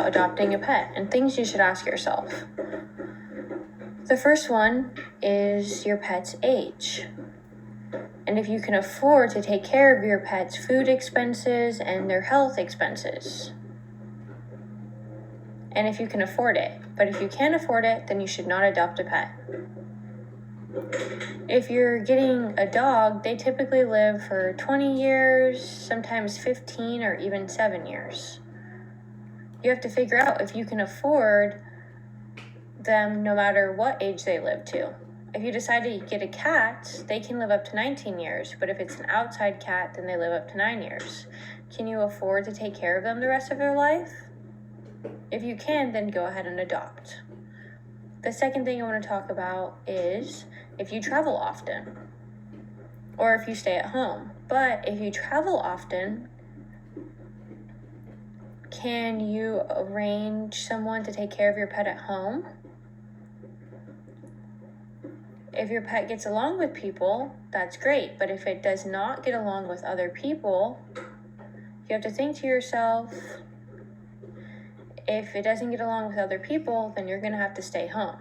adopting a pet and things you should ask yourself. The first one is your pet's age, and if you can afford to take care of your pet's food expenses and their health expenses, and if you can afford it. But if you can't afford it, then you should not adopt a pet. If you're getting a dog, they typically live for 20 years, sometimes 15 or even 7 years. You have to figure out if you can afford them no matter what age they live to. If you decide to get a cat, they can live up to 19 years, but if it's an outside cat, then they live up to 9 years. Can you afford to take care of them the rest of their life? If you can, then go ahead and adopt. The second thing I want to talk about is if you travel often, or if you stay at home. But if you travel often, can you arrange someone to take care of your pet at home? If your pet gets along with people, that's great. But if it does not get along with other people, you have to think to yourself, if it doesn't get along with other people, then you're going to have to stay home.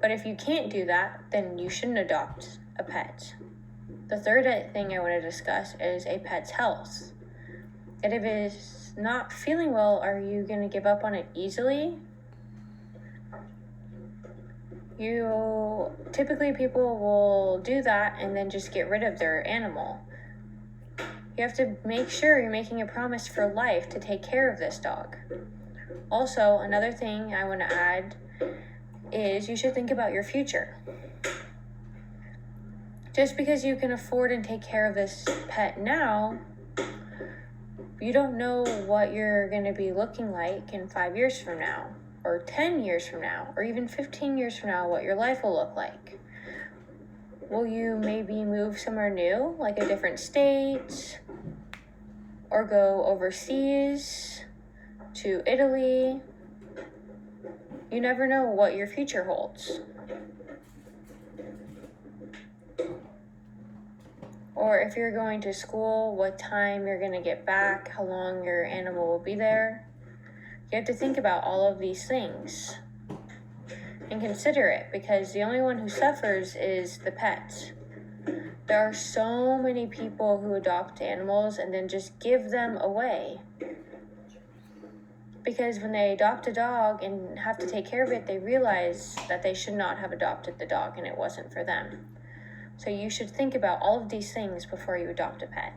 But if you can't do that, then you shouldn't adopt a pet. The third thing I want to discuss is a pet's health. And if it is not feeling well, are you going to give up on it easily? Typically people will do that and then just get rid of their animal. You have to make sure you're making a promise for life to take care of this dog. Also, another thing I want to add is you should think about your future. Just because you can afford and take care of this pet now, you don't know what you're going to be looking like in 5 years from now, or 10 years from now, or even 15 years from now, what your life will look like. Will you maybe move somewhere new, like a different state, or go overseas to Italy? You never know what your future holds. Or if you're going to school, what time you're going to get back, how long your animal will be there. You have to think about all of these things and consider it, because the only one who suffers is the pet. There are so many people who adopt animals and then just give them away. Because when they adopt a dog and have to take care of it, they realize that they should not have adopted the dog and it wasn't for them. So you should think about all of these things before you adopt a pet.